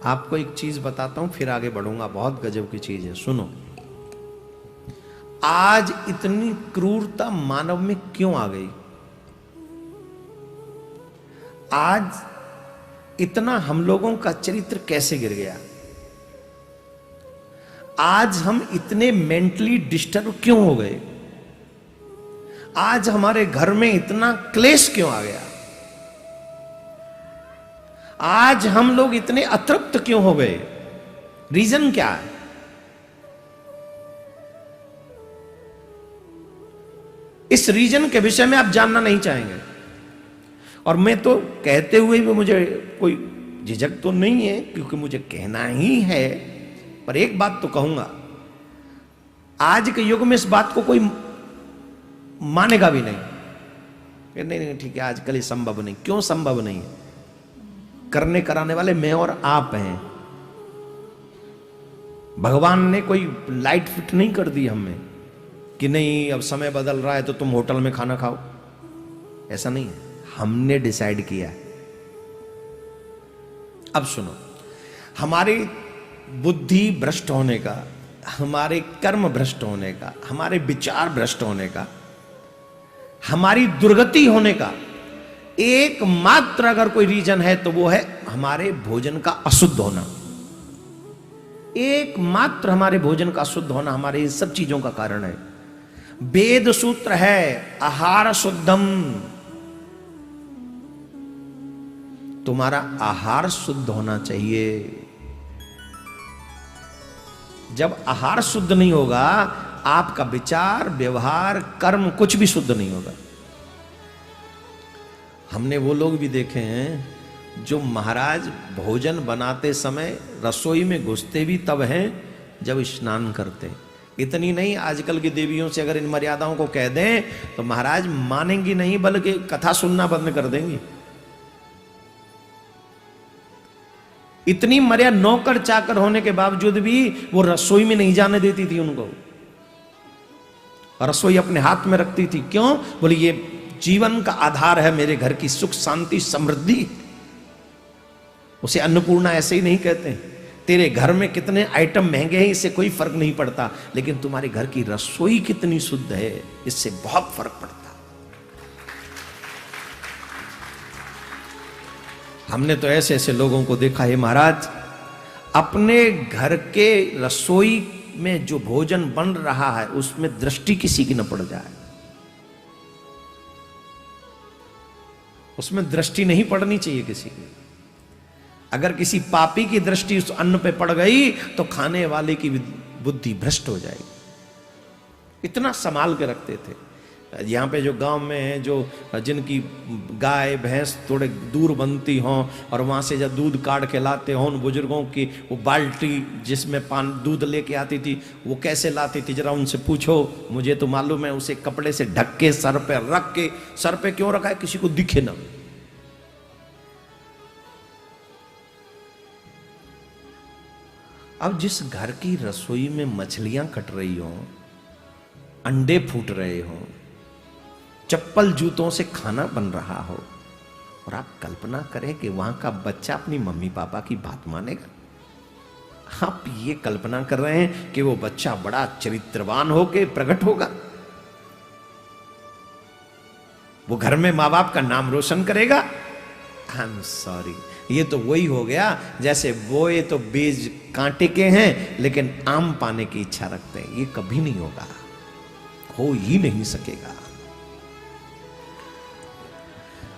आपको एक चीज बताता हूं फिर आगे बढ़ूंगा, बहुत गजब की चीज है, सुनो। आज इतनी क्रूरता मानव में क्यों आ गई? आज इतना हम लोगों का चरित्र कैसे गिर गया? आज हम इतने मेंटली डिस्टर्ब क्यों हो गए? आज हमारे घर में इतना क्लेश क्यों आ गया? आज हम लोग इतने अतृप्त क्यों हो गए? रीजन क्या है? इस रीजन के विषय में आप जानना नहीं चाहेंगे। और मैं तो कहते हुए भी मुझे कोई झिझक तो नहीं है, क्योंकि मुझे कहना ही है। पर एक बात तो कहूंगा, आज के युग में इस बात को कोई मानेगा भी नहीं। नहीं ठीक है, आजकल ये संभव नहीं। क्यों संभव नहीं है? करने कराने वाले मैं और आप हैं। भगवान ने कोई लाइट फिट नहीं कर दी हमें कि नहीं अब समय बदल रहा है तो तुम होटल में खाना खाओ। ऐसा नहीं है, हमने डिसाइड किया। अब सुनो, हमारी बुद्धि भ्रष्ट होने का, हमारे कर्म भ्रष्ट होने का, हमारे विचार भ्रष्ट होने का, हमारी दुर्गति होने का एकमात्र अगर कोई रीजन है तो वो है हमारे भोजन का अशुद्ध होना। एकमात्र हमारे भोजन का अशुद्ध होना हमारे इन सब चीजों का कारण है। वेद सूत्र है आहार शुद्धम। तुम्हारा आहार शुद्ध होना चाहिए। जब आहार शुद्ध नहीं होगा, आपका विचार, व्यवहार, कर्म कुछ भी शुद्ध नहीं होगा। हमने वो लोग भी देखे हैं जो महाराज भोजन बनाते समय रसोई में घुसते भी तब हैं जब स्नान करते। इतनी नहीं, आजकल की देवियों से अगर इन मर्यादाओं को कह दें तो महाराज मानेंगी नहीं, बल्कि कथा सुनना बंद कर देंगी। इतनी मर्यादा, नौकर चाकर होने के बावजूद भी वो रसोई में नहीं जाने देती थी उनको। रसोई अपने हाथ में रखती थी। क्यों? बोले ये जीवन का आधार है, मेरे घर की सुख शांति समृद्धि। उसे अन्नपूर्णा ऐसे ही नहीं कहते। तेरे घर में कितने आइटम महंगे हैं इससे कोई फर्क नहीं पड़ता, लेकिन तुम्हारे घर की रसोई कितनी शुद्ध है इससे बहुत फर्क पड़ता। हमने तो ऐसे ऐसे लोगों को देखा है महाराज, अपने घर के रसोई में जो भोजन बन रहा है उसमें दृष्टि किसी की न पड़ जाए। उसमें दृष्टि नहीं पड़नी चाहिए किसी की। अगर किसी पापी की दृष्टि उस अन्न पे पड़ गई तो खाने वाले की बुद्धि भ्रष्ट हो जाएगी। इतना संभाल के रखते थे। यहाँ पे जो गांव में है, जो जिनकी गाय भैंस थोड़े दूर बनती हों और वहाँ से जब दूध काट के लाते हों, उन बुजुर्गों की वो बाल्टी जिसमें दूध लेके आती थी वो कैसे लाती थी जरा उनसे पूछो। मुझे तो मालूम है, उसे कपड़े से ढक के सर पे रख के, सर पे क्यों रखा है किसी को दिखे ना। अब जिस घर की रसोई में मछलियां कट रही हो, अंडे फूट रहे हो, चप्पल जूतों से खाना बन रहा हो, और आप कल्पना करें कि वहां का बच्चा अपनी मम्मी पापा की बात मानेगा। आप ये कल्पना कर रहे हैं कि वो बच्चा बड़ा चरित्रवान होके प्रकट होगा, वो घर में माँ बाप का नाम रोशन करेगा। आई एम सॉरी, ये तो वही हो गया जैसे वो ये तो बीज कांटे के हैं लेकिन आम पाने की इच्छा रखते हैं। ये कभी नहीं होगा, हो ही नहीं सकेगा।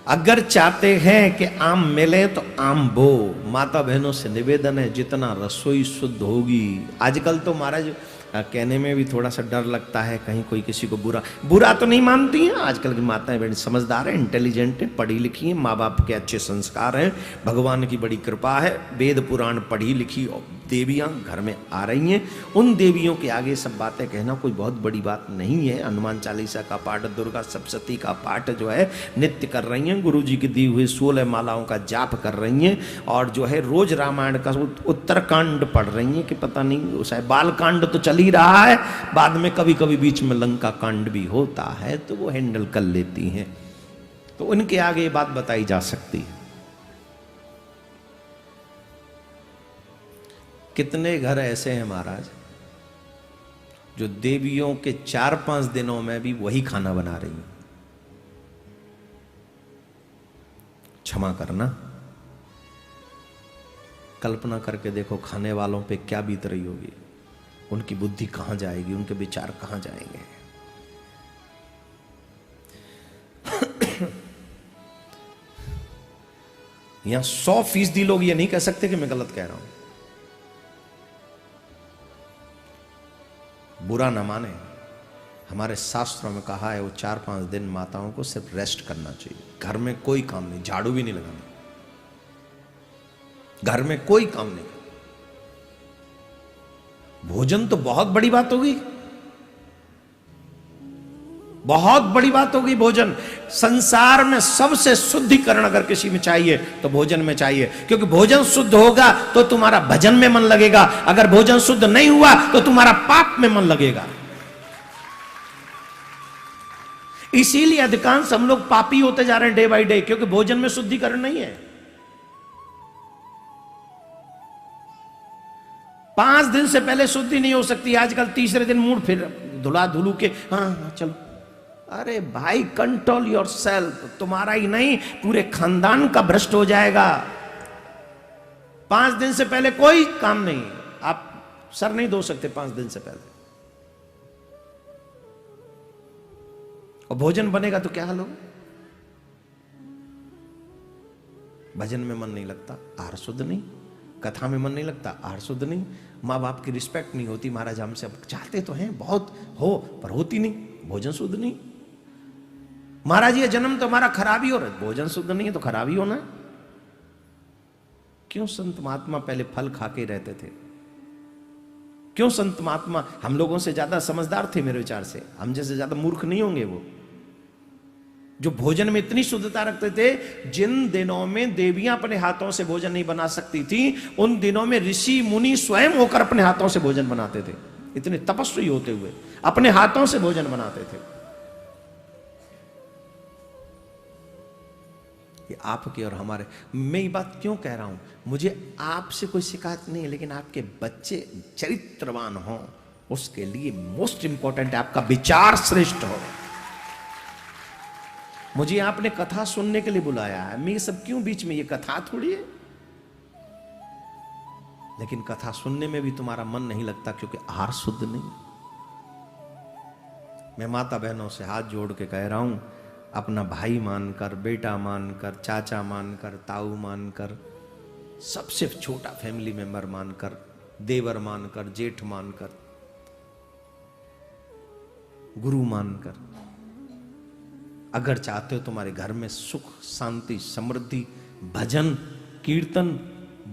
अगर चाहते हैं कि आम मिले तो आम बो। माता बहनों से निवेदन है, जितना रसोई शुद्ध होगी। आजकल तो महाराज कहने में भी थोड़ा सा डर लगता है, कहीं कोई किसी को बुरा तो नहीं मानती हैं। आजकल की माताएं बड़ी समझदार हैं, इंटेलिजेंट हैं, पढ़ी लिखी हैं, माँ बाप के अच्छे संस्कार हैं, भगवान की बड़ी कृपा है। वेद पुराण पढ़ी लिखी देवियां घर में आ रही हैं। उन देवियों के आगे सब बातें कहना कोई बहुत बड़ी बात नहीं है। हनुमान चालीसा का पाठ, दुर्गा सप्तशती का पाठ जो है नित्य कर रही हैं, गुरु जी की दी हुई 16 मालाओं का जाप कर रही हैं, और जो है रोज रामायण का उत्तरकांड पढ़ रही हैं कि पता नहीं शायद बाल कांड तो चल ही रहा है, बाद में कभी कभी बीच में लंका कांड भी होता है तो वो हैंडल कर लेती हैं। तो उनके आगे ये बात बताई जा सकती है। कितने घर ऐसे हैं महाराज जो देवियों के 4-5 दिनों में भी वही खाना बना रही हैं। क्षमा करना, कल्पना करके देखो खाने वालों पे क्या बीत रही होगी, उनकी बुद्धि कहां जाएगी, उनके विचार कहां जाएंगे। यहां 100% लोग ये नहीं कह सकते कि मैं गलत कह रहा हूं। बुरा ना माने, हमारे शास्त्रों में कहा है वो 4-5 दिन माताओं को सिर्फ रेस्ट करना चाहिए। घर में कोई काम नहीं, झाड़ू भी नहीं लगाना, घर में कोई काम नहीं। भोजन तो बहुत बड़ी बात होगी, बहुत बड़ी बात होगी। भोजन संसार में सबसे शुद्धिकरण अगर किसी में चाहिए तो भोजन में चाहिए, क्योंकि भोजन शुद्ध होगा तो तुम्हारा भजन में मन लगेगा, अगर भोजन शुद्ध नहीं हुआ तो तुम्हारा पाप में मन लगेगा। इसीलिए अधिकांश हम लोग पापी होते जा रहे हैं डे बाय डे, क्योंकि भोजन में शुद्धिकरण नहीं है। 5 दिन से पहले शुद्धि नहीं हो सकती। आजकल तीसरे दिन मूड फिर धुला धुलू के हाँ चलो। अरे भाई कंट्रोल योर सेल्फ, तुम्हारा ही नहीं पूरे खानदान का भ्रष्ट हो जाएगा। 5 दिन से पहले कोई काम नहीं, आप सर नहीं धो सकते 5 दिन से पहले। और भोजन बनेगा तो क्या हाल होगा? भजन में मन नहीं लगता, आहार शुद्ध नहीं, कथा में मन नहीं लगता, आहार शुद्ध नहीं, माँ बाप की रिस्पेक्ट नहीं होती। महाराज हमसे अब चाहते तो हैं बहुत हो, पर होती नहीं, भोजन शुद्ध नहीं। महाराज ये जन्म तो हमारा खराब ही हो रहा है, भोजन शुद्ध नहीं है तो खराब ही होना है। क्यों संत महात्मा पहले फल खा के रहते थे? क्यों संत महात्मा हम लोगों से ज्यादा समझदार थे मेरे विचार से, हम जैसे ज्यादा मूर्ख नहीं होंगे वो, जो भोजन में इतनी शुद्धता रखते थे। जिन दिनों में देवियां अपने हाथों से भोजन नहीं बना सकती थी, उन दिनों में ऋषि मुनि स्वयं होकर अपने हाथों से भोजन बनाते थे। इतने तपस्वी होते हुए अपने हाथों से भोजन बनाते थे। ये आपके और हमारे, मैं ये बात क्यों कह रहा हूं, मुझे आपसे कोई शिकायत नहीं है, लेकिन आपके बच्चे चरित्रवान हो उसके लिए मोस्ट इंपॉर्टेंट है आपका विचार श्रेष्ठ हो। मुझे आपने कथा सुनने के लिए बुलाया है, मैं ये सब क्यों बीच में, ये कथा थोड़ी है। लेकिन कथा सुनने में भी तुम्हारा मन नहीं लगता क्योंकि आहार शुद्ध नहीं। मैं माता बहनों से हाथ जोड़ के कह रहा हूं, अपना भाई मानकर, बेटा मानकर, चाचा मानकर, ताऊ मानकर, सबसे छोटा फैमिली मेंबर मानकर, देवर मानकर, जेठ मानकर, गुरु मानकर, अगर चाहते हो तुम्हारे घर में सुख, शांति, समृद्धि, भजन, कीर्तन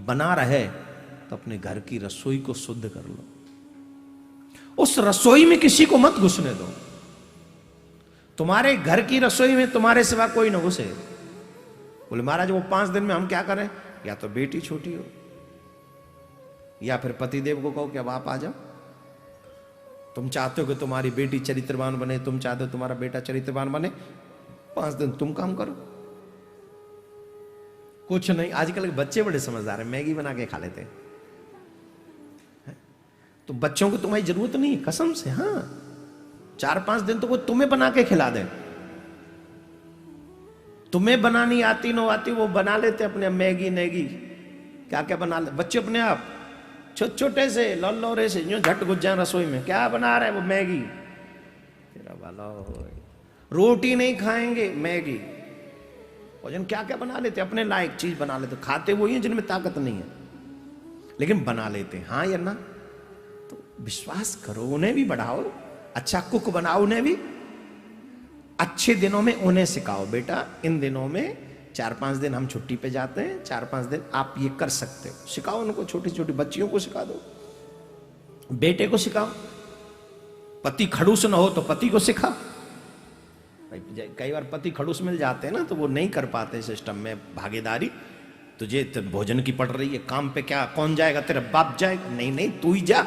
बना रहे, तो अपने घर की रसोई को शुद्ध कर लो। उस रसोई में किसी को मत घुसने दो। तुम्हारे घर की रसोई में तुम्हारे सिवा कोई ना घुसे। बोले महाराज वो 5 दिन में हम क्या करें? या तो बेटी छोटी हो, या फिर पतिदेव को कहो कि अब आप आ जाओ। तुम चाहते हो कि तुम्हारी बेटी चरित्रवान बने, तुम चाहते हो तुम्हारा बेटा चरित्रवान बने, 5 दिन तुम काम करो। कुछ नहीं, आजकल के बच्चे बड़े समझदार हैं, मैगी बना के खा लेते हैं। तो बच्चों को तुम्हारी जरूरत नहीं है, कसम से। हाँ 4-5 दिन तो वो तुम्हें बना के खिला दे। तुम्हें बनानी आती न आती, वो बना लेते अपने मैगी नैगी, क्या क्या बना ले बच्चे अपने आप, छोटे छोटे से लल्लोरे से यूं झट घुस जाए रसोई में। क्या बना रहे वो? मैगी। तेरा भला हो, रोटी नहीं खाएंगे, मैगी। भोजन क्या क्या बना लेते, अपने लायक चीज बना लेते। खाते वही हैं जिनमें ताकत नहीं है, लेकिन बना लेते। हाँ या ना? तो विश्वास करो, उन्हें भी बढ़ाओ, अच्छा कुक बनाओ, उन्हें भी अच्छे दिनों में उन्हें सिखाओ, बेटा इन दिनों में 4-5 दिन हम छुट्टी पे जाते हैं, 4-5 दिन आप ये कर सकते हो। सिखाओ उनको, छोटी छोटी बच्चियों को सिखा दो, बेटे को सिखाओ। पति खड़ूस ना हो तो पति को सिखा। कई बार पति खड़ूस मिल जाते हैं ना, तो वो नहीं कर पाते सिस्टम में भागीदारी। तुझे तो भोजन की पड़ रही है, काम पे क्या कौन जाएगा? तेरा बाप जाएगा? नहीं नहीं तू ही जा।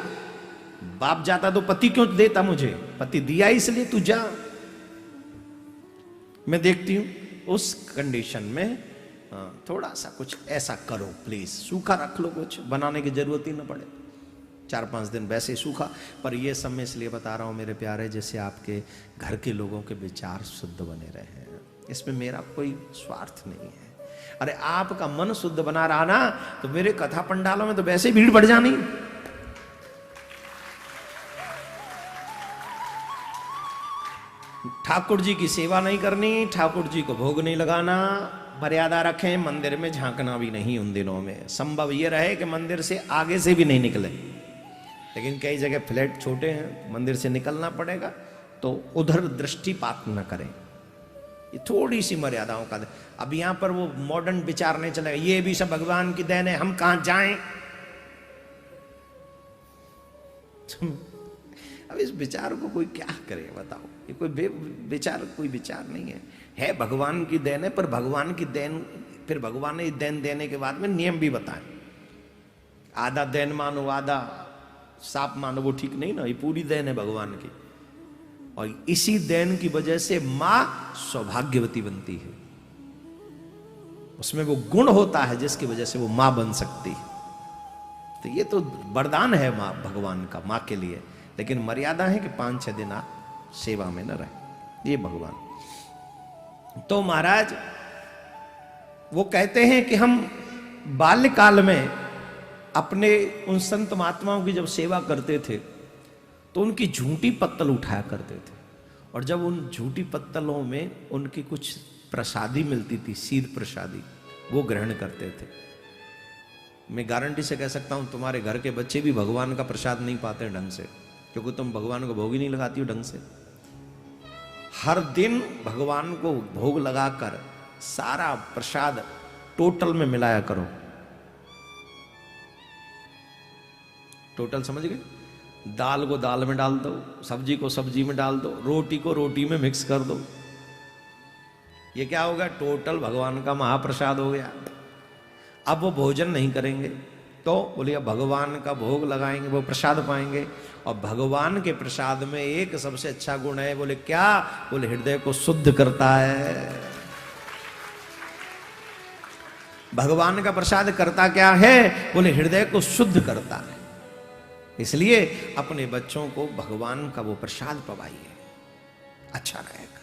बाप जाता तो पति क्यों देता मुझे? पति दिया इसलिए तू जा। मैं देखती हूं उस कंडीशन में थोड़ा सा कुछ ऐसा करो प्लीज, सूखा रख लो, कुछ बनाने की जरूरत ही ना पड़े। 4-5 दिन वैसे सूखा। पर ये सब मैं इसलिए बता रहा हूँ मेरे प्यारे, जैसे आपके घर के लोगों के विचार शुद्ध बने रहे, इसमें मेरा कोई स्वार्थ नहीं है। अरे आपका मन शुद्ध बना रहा ना, तो मेरे कथा पंडालों में तो वैसे ही भीड़ बढ़ जानी। ठाकुर जी की सेवा नहीं करनी, ठाकुर जी को भोग नहीं लगाना, मर्यादा रखें, मंदिर में झांकना भी नहीं उन दिनों में। संभव ये रहे कि मंदिर से आगे से भी नहीं निकले, लेकिन कई जगह फ्लैट छोटे हैं, मंदिर से निकलना पड़ेगा, तो उधर दृष्टिपात न करें। ये थोड़ी सी मर्यादाओं का। अब यहां पर वो मॉडर्न विचार नहीं चलेगा, ये भी सब भगवान की देन है, हम कहां जाएं। अब इस विचार को कोई क्या करे बताओ, ये कोई विचार, कोई विचार नहीं है भगवान की देन है, पर भगवान की देन, फिर भगवान ने देन देने के बाद में नियम भी बताएं। आधा देन मानो, आधा साप मानो, वो ठीक नहीं ना, ये पूरी देन है भगवान की। और इसी देन की वजह से मां सौभाग्यवती बनती है, उसमें वो गुण होता है जिसकी वजह से वो मां बन सकती है। तो ये तो वरदान है मां भगवान का, मां के लिए। लेकिन मर्यादा है कि 5-6 दिन आप सेवा में न रहे, ये भगवान। तो महाराज वो कहते हैं कि हम बाल्यकाल में अपने उन संत महात्माओं की जब सेवा करते थे तो उनकी झूठी पत्तल उठाया करते थे, और जब उन झूठी पत्तलों में उनकी कुछ प्रसादी मिलती थी, सीध प्रसादी, वो ग्रहण करते थे। मैं गारंटी से कह सकता हूं तुम्हारे घर के बच्चे भी भगवान का प्रसाद नहीं पाते ढंग से, क्योंकि तुम भगवान को भोग ही नहीं लगाती हो ढंग से। हर दिन भगवान को भोग लगाकर सारा प्रसाद टोटल में मिलाया करो। टोटल समझ गए? दाल को दाल में डाल दो, सब्जी को सब्जी में डाल दो, रोटी को रोटी में मिक्स कर दो। ये क्या होगा? टोटल भगवान का महाप्रसाद हो गया। अब वो भोजन नहीं करेंगे तो बोलिए भगवान का भोग लगाएंगे, वो प्रसाद पाएंगे। और भगवान के प्रसाद में एक सबसे अच्छा गुण है, बोले क्या? बोले हृदय को शुद्ध करता है। भगवान का प्रसाद करता क्या है? बोले हृदय को शुद्ध करता है। इसलिए अपने बच्चों को भगवान का वो प्रसाद पवाइए, अच्छा रहेगा।